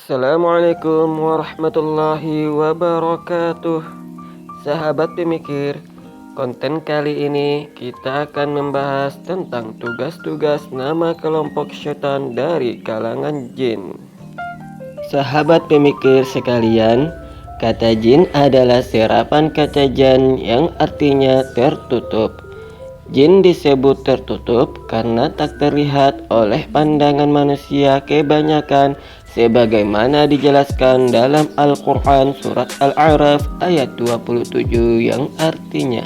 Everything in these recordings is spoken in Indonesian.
Assalamualaikum warahmatullahi wabarakatuh. Sahabat pemikir, konten kali ini kita akan membahas tentang tugas-tugas nama kelompok syaitan dari kalangan jin. Sahabat pemikir sekalian, kata jin adalah serapan kata jan yang artinya tertutup. Jin disebut tertutup karena tak terlihat oleh pandangan manusia kebanyakan, sebagaimana dijelaskan dalam Al-Quran surat Al-A'raf ayat 27 yang artinya,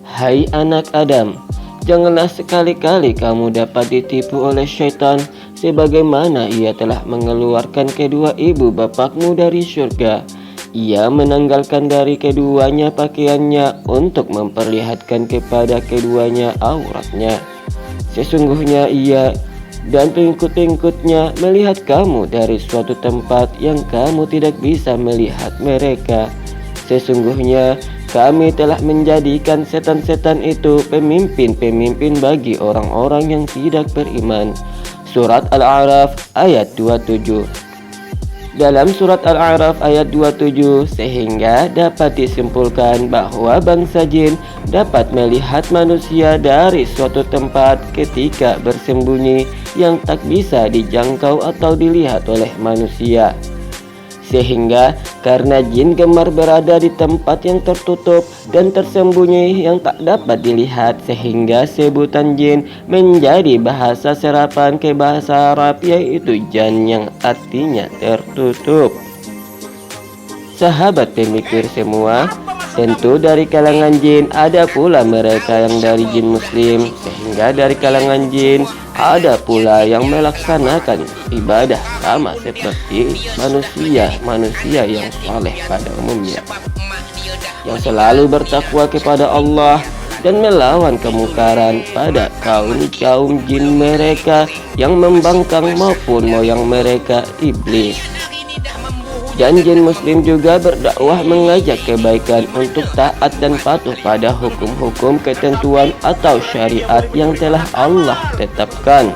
"Hai anak Adam, janganlah sekali-kali kamu dapat ditipu oleh syaitan, sebagaimana ia telah mengeluarkan kedua ibu bapakmu dari surga. Ia menanggalkan dari keduanya pakaiannya untuk memperlihatkan kepada keduanya auratnya. Sesungguhnya ia dan pengikut-pengikutnya melihat kamu dari suatu tempat yang kamu tidak bisa melihat mereka. Sesungguhnya kami telah menjadikan setan-setan itu pemimpin-pemimpin bagi orang-orang yang tidak beriman." Surat Al-A'raf ayat 27. Dalam surat Al-A'raf ayat 27, sehingga dapat disimpulkan bahwa bangsa jin dapat melihat manusia dari suatu tempat ketika bersembunyi yang tak bisa dijangkau atau dilihat oleh manusia. Sehingga karena jin gemar berada di tempat yang tertutup dan tersembunyi yang tak dapat dilihat, sehingga sebutan jin menjadi bahasa serapan ke bahasa Arab, yaitu jan yang artinya tertutup. Sahabat pemikir semua, tentu dari kalangan jin ada pula mereka yang dari jin muslim, sehingga dari kalangan jin ada pula yang melaksanakan ibadah sama seperti manusia yang saleh pada umumnya, yang selalu bertakwa kepada Allah dan melawan kemungkaran pada kaum jin mereka yang membangkang maupun moyang mereka iblis. Dan jin muslim juga berdakwah mengajak kebaikan untuk taat dan patuh pada hukum-hukum, ketentuan atau syariat yang telah Allah tetapkan.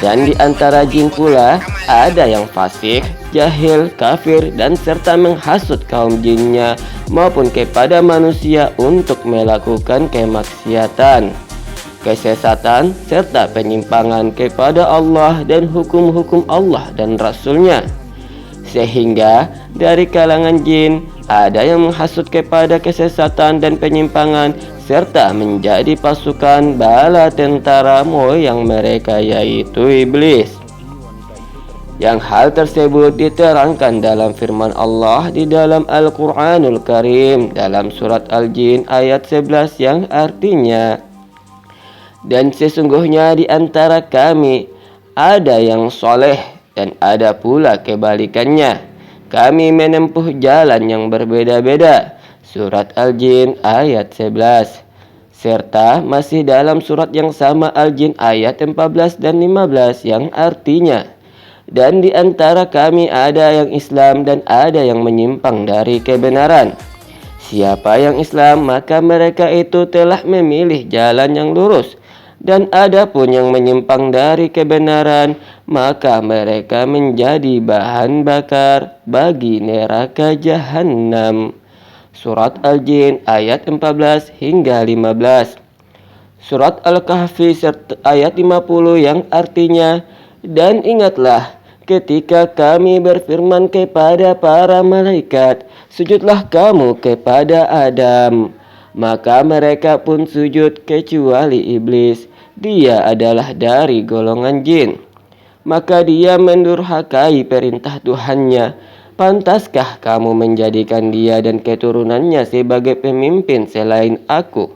Dan di antara jin pula ada yang fasik, jahil, kafir, dan serta menghasut kaum jinnya maupun kepada manusia untuk melakukan kemaksiatan, kesesatan, serta penyimpangan kepada Allah dan hukum-hukum Allah dan Rasul-Nya. Sehingga dari kalangan jin ada yang menghasut kepada kesesatan dan penyimpangan serta menjadi pasukan bala tentara moyang mereka, yaitu iblis. Yang hal tersebut diterangkan dalam firman Allah di dalam Al-Quranul Karim dalam surat Al-Jin ayat 11 yang artinya, "Dan sesungguhnya di antara kami ada yang soleh dan ada pula kebalikannya. Kami menempuh jalan yang berbeda-beda." Surat Al-Jin ayat 11. Serta masih dalam surat yang sama Al-Jin ayat 14 dan 15 yang artinya, "Dan di antara kami ada yang Islam dan ada yang menyimpang dari kebenaran. Siapa yang Islam, maka mereka itu telah memilih jalan yang lurus. Dan ada pun yang menyimpang dari kebenaran, maka mereka menjadi bahan bakar bagi neraka jahanam." Surat Al-Jin ayat 14 hingga 15. Surat Al-Kahfi ayat 50 yang artinya, "Dan ingatlah ketika kami berfirman kepada para malaikat, sujudlah kamu kepada Adam. Maka mereka pun sujud kecuali iblis. Dia adalah dari golongan jin. Maka dia mendurhakai perintah Tuhannya. Pantaskah kamu menjadikan dia dan keturunannya sebagai pemimpin selain aku?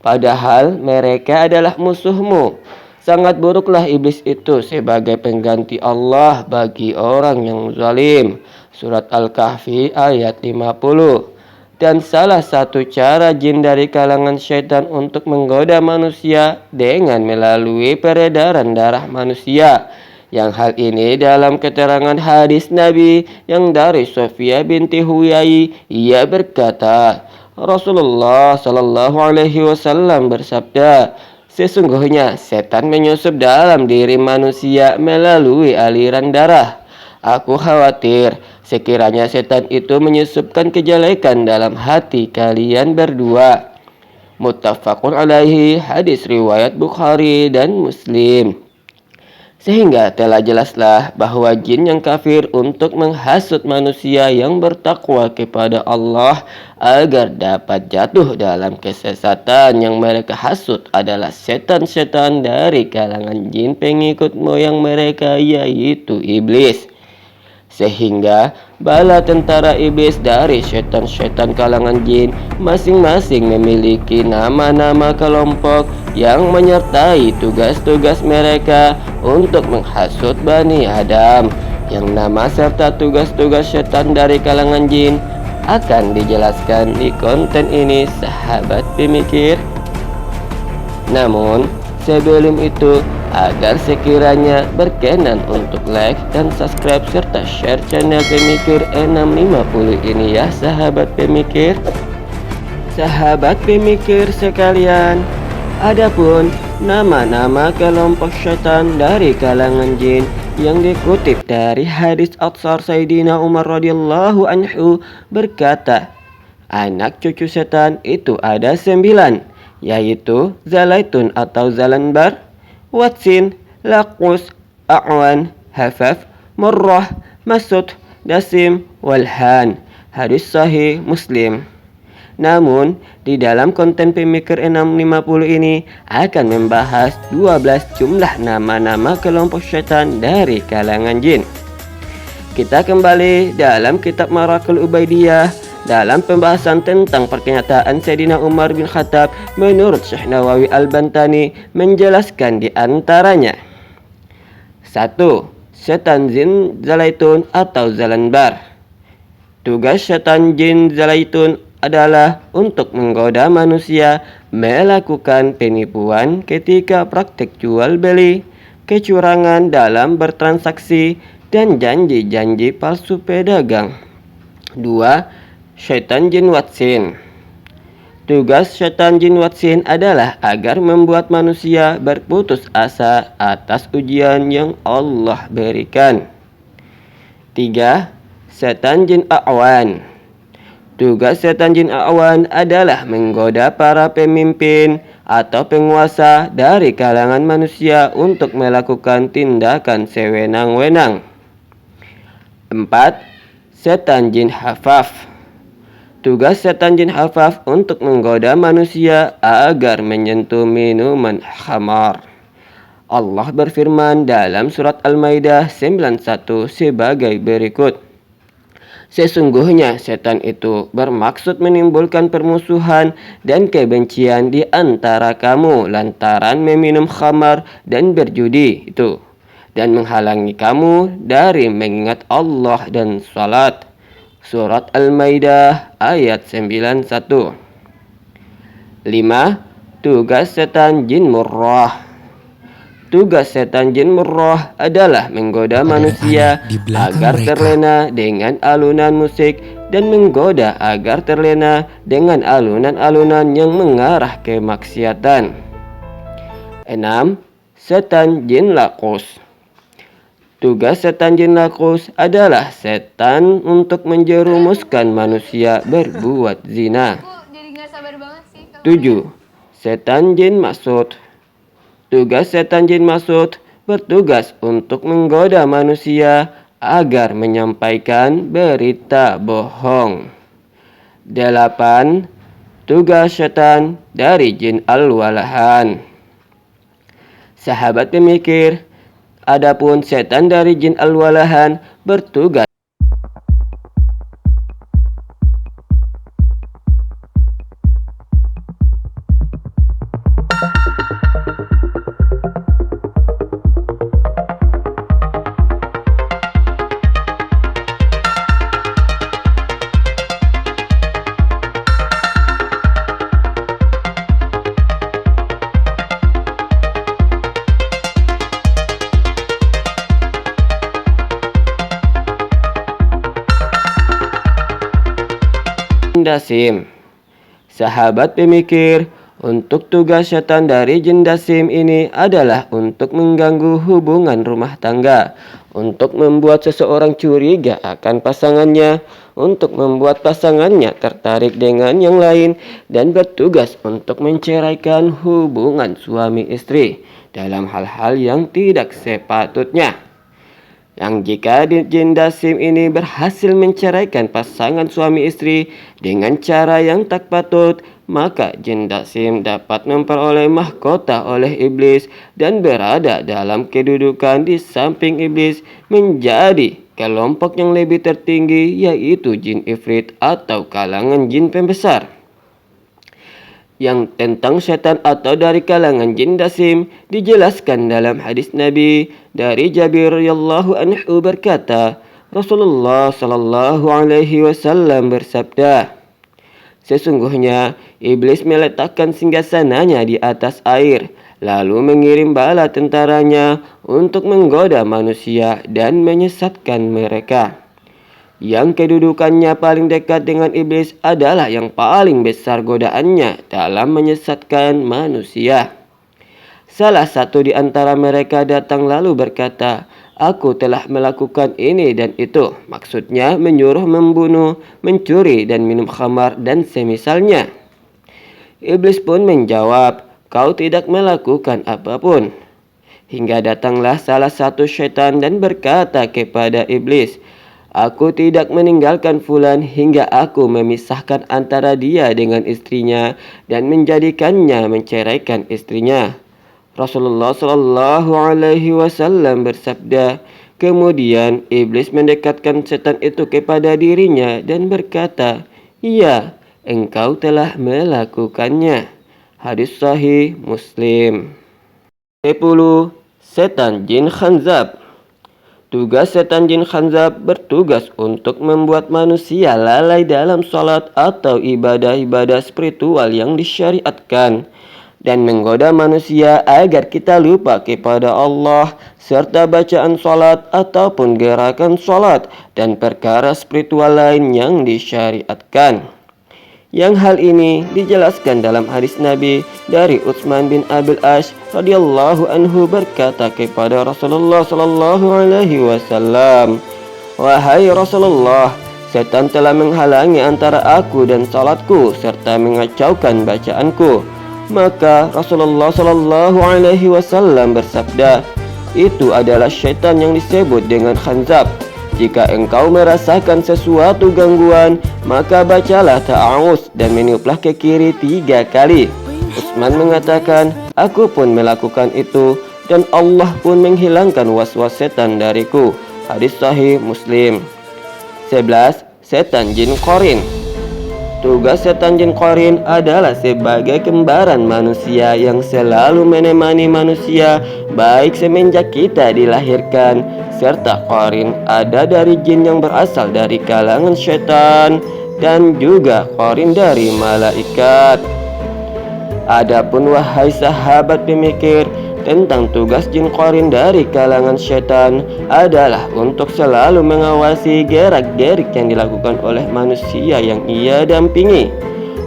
Padahal mereka adalah musuhmu. Sangat buruklah iblis itu sebagai pengganti Allah bagi orang yang zalim." Surat Al-Kahfi ayat 50. Dan salah satu cara jin dari kalangan syaitan untuk menggoda manusia dengan melalui peredaran darah manusia. Yang hal ini dalam keterangan hadis Nabi yang dari Sofia binti Huyai, ia berkata, Rasulullah Shallallahu Alaihi Wasallam bersabda, "Sesungguhnya setan menyusup dalam diri manusia melalui aliran darah. Aku khawatir sekiranya setan itu menyusupkan kejelekan dalam hati kalian berdua. Muttafaqun alaihi, hadis riwayat Bukhari dan Muslim. Sehingga telah jelaslah bahwa jin yang kafir untuk menghasut manusia yang bertakwa kepada Allah agar dapat jatuh dalam kesesatan yang mereka hasut adalah setan-setan dari kalangan jin pengikut moyang mereka, yaitu iblis. Sehingga bala tentara iblis dari setan-setan kalangan jin masing-masing memiliki nama-nama kelompok yang menyertai tugas-tugas mereka untuk menghasut Bani Adam. Yang nama serta tugas-tugas setan dari kalangan jin akan dijelaskan di konten ini, sahabat pemikir. Namun sebelum itu, agar sekiranya berkenan untuk like dan subscribe serta share channel Pemikir 650 ini ya sahabat pemikir. Sahabat pemikir sekalian, adapun nama-nama kelompok setan dari kalangan jin yang dikutip dari hadis Atsar Sayyidina Umar radhiyallahu anhu berkata, anak cucu setan itu ada 9, yaitu Zalaitun atau Zalanbar, Watsin, Laqus, A'wan, Hafaf, Murrah, Masud, Dasim, Walhan. Hadis sahih Muslim. Namun, di dalam konten Pemikir 650 ini akan membahas 12 jumlah nama-nama kelompok setan dari kalangan jin. Kita kembali dalam kitab Marakul Ubaidiyah dalam pembahasan tentang pernyataan Sayyidina Umar bin Khattab menurut Syekh Nawawi Al-Bantani menjelaskan di antaranya. 1. Setan jin Zalaitun atau Zalanbar. Tugas setan jin Zalaitun adalah untuk menggoda manusia melakukan penipuan ketika praktek jual beli, kecurangan dalam bertransaksi, dan janji-janji palsu pedagang. 2. Syaitan jin Watsin. Tugas syaitan jin Watsin adalah agar membuat manusia berputus asa atas ujian yang Allah berikan. 3. Setan jin A'wan. Tugas setan jin A'wan adalah menggoda para pemimpin atau penguasa dari kalangan manusia untuk melakukan tindakan sewenang-wenang. 4. Setan jin Hafaf. Tugas setan jin Hafaf untuk menggoda manusia agar menyentuh minuman khamar. Allah berfirman dalam surat Al-Maidah 91 sebagai berikut. Sesungguhnya setan itu bermaksud menimbulkan permusuhan dan kebencian di antara kamu lantaran meminum khamar dan berjudi itu, dan menghalangi kamu dari mengingat Allah dan salat. Surat Al-Maidah ayat 91. 5. Tugas setan jin Murrah. Tugas setan jin Murrah adalah menggoda manusia agar terlena dengan alunan musik dan menggoda agar terlena dengan alunan-alunan yang mengarah ke maksiatan. 6. Setan jin Laqus. Tugas setan jin Laqus adalah setan untuk menjerumuskan manusia berbuat zina. 7. Setan jin Masud. Tugas setan jin Masud bertugas untuk menggoda manusia agar menyampaikan berita bohong. 8. Tugas setan dari jin Al-Walahan. Sahabat pemikir, adapun setan dari jin Al-Walahan bertugas Dasim. Sahabat pemikir, Untuk tugas setan dari jin dasim ini adalah untuk mengganggu hubungan rumah tangga, untuk membuat seseorang curiga akan pasangannya, untuk membuat pasangannya tertarik dengan yang lain, dan bertugas untuk menceraikan hubungan suami istri dalam hal-hal yang tidak sepatutnya. Yang jika jin dasim ini berhasil menceraikan pasangan suami istri dengan cara yang tak patut, maka jin dasim dapat memperoleh mahkota oleh iblis dan berada dalam kedudukan di samping iblis menjadi kelompok yang lebih tertinggi, yaitu jin ifrit atau kalangan jin pembesar. Yang tentang setan atau dari kalangan jin dasim dijelaskan dalam hadis Nabi dari Jabir radhiyallahu anhu berkata, Rasulullah sallallahu alaihi wasallam bersabda, sesungguhnya iblis meletakkan singgasananya di atas air, lalu mengirim bala tentaranya untuk menggoda manusia dan menyesatkan mereka. Yang kedudukannya paling dekat dengan iblis adalah yang paling besar godaannya dalam menyesatkan manusia. Salah satu di antara mereka datang lalu berkata, "Aku telah melakukan ini dan itu." Maksudnya menyuruh membunuh, mencuri, dan minum khamar dan semisalnya. Iblis pun menjawab, "Kau tidak melakukan apapun." Hingga datanglah salah satu syaitan dan berkata kepada iblis, "Aku tidak meninggalkan fulan hingga aku memisahkan antara dia dengan istrinya dan menjadikannya menceraikan istrinya." Rasulullah Shallallahu Alaihi Wasallam bersabda, kemudian iblis mendekatkan setan itu kepada dirinya dan berkata, "Iya, engkau telah melakukannya." Hadis Sahih Muslim. 10. Setan jin khanzab. Tugas setan jin khanzab bertugas untuk membuat manusia lalai dalam sholat atau ibadah-ibadah spiritual yang disyariatkan dan menggoda manusia agar kita lupa kepada Allah serta bacaan sholat ataupun gerakan sholat dan perkara spiritual lain yang disyariatkan. Yang hal ini dijelaskan dalam hadis Nabi dari Utsman bin Abil As radhiyallahu anhu berkata kepada Rasulullah sallallahu alaihi wasallam, "Wahai Rasulullah, setan telah menghalangi antara aku dan salatku serta mengacaukan bacaanku." Maka Rasulullah sallallahu alaihi wasallam bersabda, "Itu adalah syaitan yang disebut dengan khanzab. Jika engkau merasakan sesuatu gangguan, maka bacalah ta'awuz dan meniuplah ke kiri 3 kali." Utsman mengatakan, "Aku pun melakukan itu dan Allah pun menghilangkan was-was setan dariku." Hadis Sahih Muslim. 11. Setan jin qarin. Tugas setan jin qarin adalah sebagai kembaran manusia yang selalu menemani manusia baik semenjak kita dilahirkan, serta qarin ada dari jin yang berasal dari kalangan syaitan dan juga qarin dari malaikat. Adapun wahai sahabat pemikir, tentang tugas jin qarin dari kalangan syaitan adalah untuk selalu mengawasi gerak-gerik yang dilakukan oleh manusia yang ia dampingi,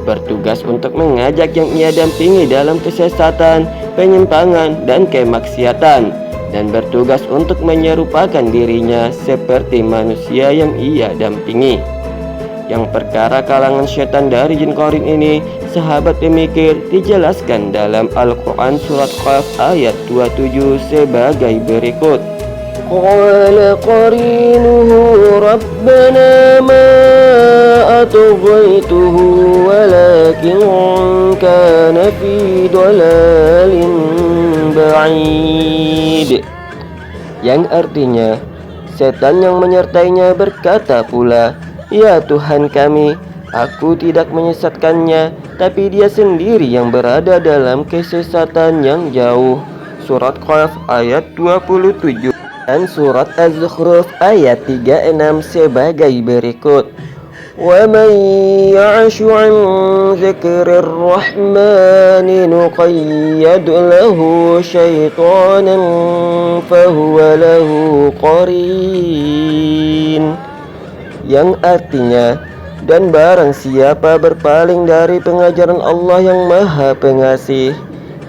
bertugas untuk mengajak yang ia dampingi dalam kesesatan, penyimpangan, dan kemaksiatan, dan bertugas untuk menyerupakan dirinya seperti manusia yang ia dampingi. Yang perkara kalangan syaitan dari jin qarin ini, sahabat pemikir, dijelaskan dalam Al-Quran surat Qaf ayat 27 sebagai berikut. Qala qarinuhu rabbana ma atghaituhu walakin kana fi dhalalin ba'id. Yang artinya, setan yang menyertainya berkata pula, "Ya Tuhan kami, aku tidak menyesatkannya, tapi dia sendiri yang berada dalam kesesatan yang jauh." Surat Qaf ayat 27 dan surat Az-Zukhruf ayat 36 sebagai berikut. وَمَنْ يَعْشُ عَنْ ذِكْرِ الرَّحْمَنِ نُقَيِّضْ لَهُ شَيْطَانًا فَهُوَ لَهُ قَرِينٌ. Yang artinya, Dan barang siapa berpaling dari pengajaran Allah yang Maha Pengasih,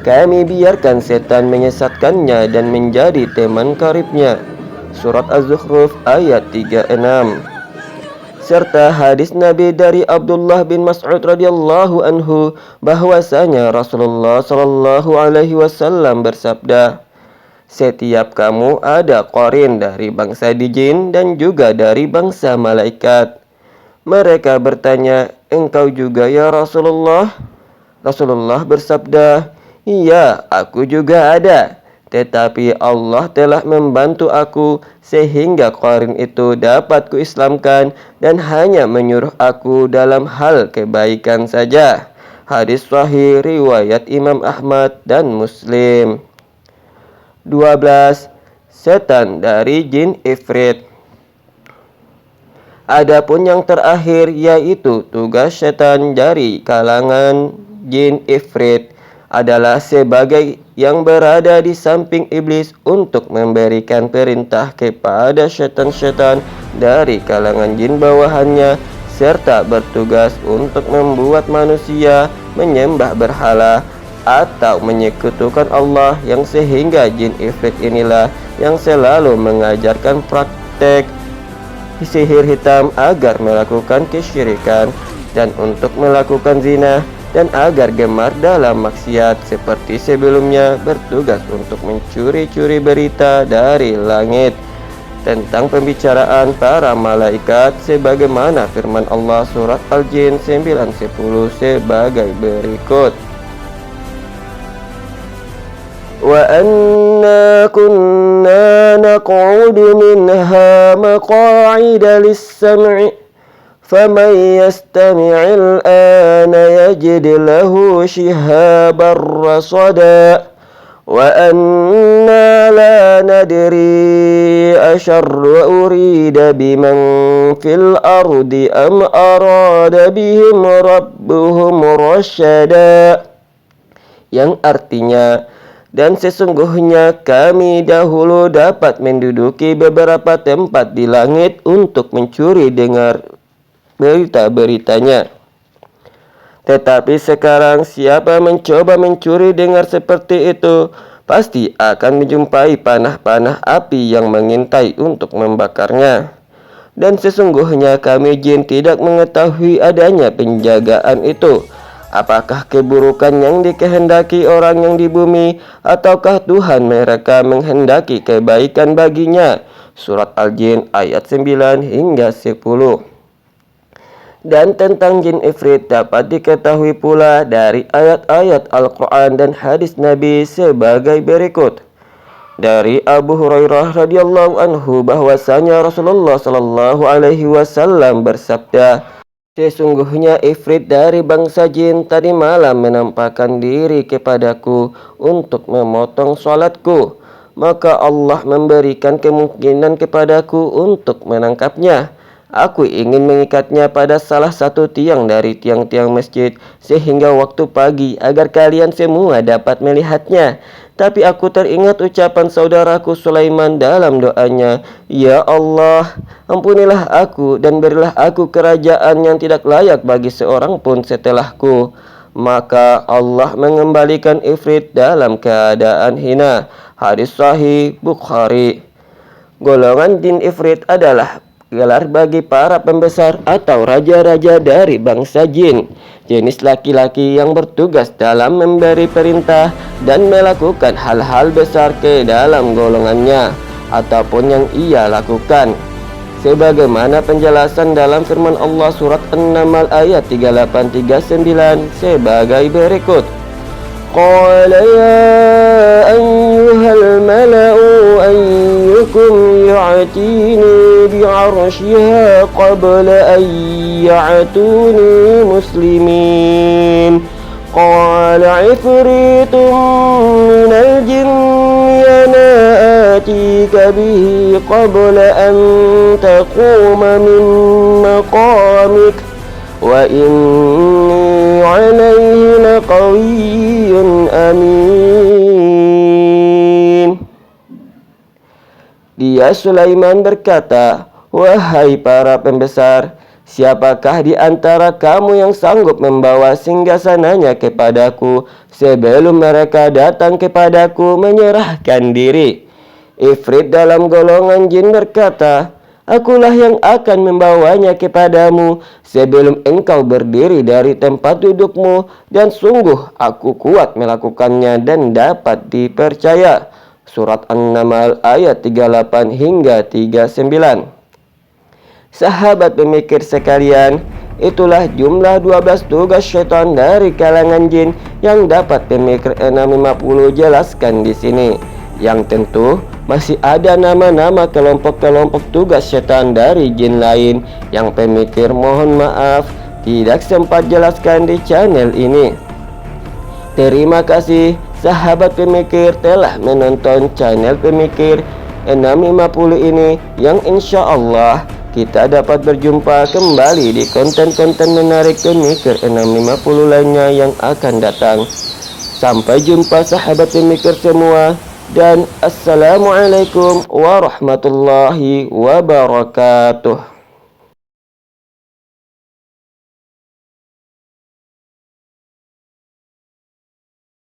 kami biarkan setan menyesatkannya dan menjadi teman karibnya. Surat Az-Zukhruf ayat 36. Serta hadis Nabi dari Abdullah bin Mas'ud radhiyallahu anhu bahwasanya Rasulullah shallallahu alaihi wasallam bersabda, "Setiap kamu ada qarin dari bangsa jin dan juga dari bangsa malaikat." Mereka bertanya, "Engkau juga ya Rasulullah?" Rasulullah bersabda, "Iya, aku juga ada. Tetapi Allah telah membantu aku sehingga qarin itu dapat kuislamkan dan hanya menyuruh aku dalam hal kebaikan saja." Hadis sahih riwayat Imam Ahmad dan Muslim. 12. Setan dari jin ifrit. Adapun yang terakhir yaitu tugas setan dari kalangan jin ifrit adalah sebagai yang berada di samping iblis untuk memberikan perintah kepada setan-setan dari kalangan jin bawahannya, serta bertugas untuk membuat manusia menyembah berhala atau menyekutukan Allah, yang sehingga jin ifrit inilah yang selalu mengajarkan praktek sihir hitam agar melakukan kesyirikan dan untuk melakukan zina, dan agar gemar dalam maksiat seperti sebelumnya, bertugas untuk mencuri-curi berita dari langit tentang pembicaraan para malaikat, sebagaimana firman Allah surat Al-Jin 9:10 sebagai berikut. Wa anna kunna naq'udu minha maq'ida lis-sam'i faman yastami'il ana yajid lahu shihaban rasada wa anna la nadri asharru urida biman fil ardi am arada bihim rabbuhum rasyada, yang artinya, dan sesungguhnya kami dahulu dapat menduduki beberapa tempat di langit untuk mencuri dengar berita-beritanya. Tetapi sekarang siapa mencoba mencuri dengar seperti itu, pasti akan menjumpai panah-panah api yang mengintai untuk membakarnya. Dan sesungguhnya kami jin tidak mengetahui adanya penjagaan itu. Apakah keburukan yang dikehendaki orang yang di bumi, ataukah Tuhan mereka menghendaki kebaikan baginya? Surat Al-Jin ayat 9 hingga 10. Dan tentang jin ifrit dapat diketahui pula dari ayat-ayat Al-Quran dan hadis Nabi sebagai berikut. Dari Abu Hurairah radhiyallahu anhu bahwasanya Rasulullah sallallahu alaihi wasallam bersabda, "Sesungguhnya ifrit dari bangsa jin tadi malam menampakkan diri kepadaku untuk memotong salatku. Maka Allah memberikan kemungkinan kepadaku untuk menangkapnya. Aku ingin mengikatnya pada salah satu tiang dari tiang-tiang masjid sehingga waktu pagi agar kalian semua dapat melihatnya. Tapi aku teringat ucapan saudaraku Sulaiman dalam doanya, 'Ya Allah, ampunilah aku dan berilah aku kerajaan yang tidak layak bagi seorang pun setelahku.' Maka Allah mengembalikan ifrit dalam keadaan hina." Hadis sahih Bukhari. Golongan jin ifrit adalah gelar bagi para pembesar atau raja-raja dari bangsa jin, jenis laki-laki yang bertugas dalam memberi perintah dan melakukan hal-hal besar ke dalam golongannya ataupun yang ia lakukan, sebagaimana penjelasan dalam firman Allah surat An-Naml ayat 38-39 sebagai berikut. Qala ya ayyuhal mala'u ayyukum ya'tini bi'arsyiha qabla an ya'tuni muslimin. Qala ifritun minal jinni ana atika bihi qabla an taquma min maqamik wa inni alaihi laqawiyyun amin. Dia Sulaiman berkata, "Wahai para pembesar, Siapakah di antara kamu yang sanggup membawa singgasananya kepadaku sebelum mereka datang kepadaku menyerahkan diri? Ifrit dalam golongan jin berkata, Akulah yang akan membawanya kepadamu sebelum engkau berdiri dari tempat dudukmu, dan sungguh aku kuat melakukannya dan dapat dipercaya. Surat An-Naml ayat 38 hingga 39. Sahabat pemikir sekalian, itulah jumlah 12 tugas syaitan dari kalangan jin yang dapat pemikir 650 jelaskan di sini. Yang tentu masih ada nama-nama kelompok-kelompok tugas syaitan dari jin lain yang pemikir mohon maaf tidak sempat jelaskan di channel ini. Terima kasih sahabat pemikir telah menonton channel pemikir 650 ini, yang insya Allah kita dapat berjumpa kembali di konten-konten menarik pemikir 650 lainnya yang akan datang. Sampai jumpa sahabat pemikir semua, dan assalamualaikum warahmatullahi wabarakatuh.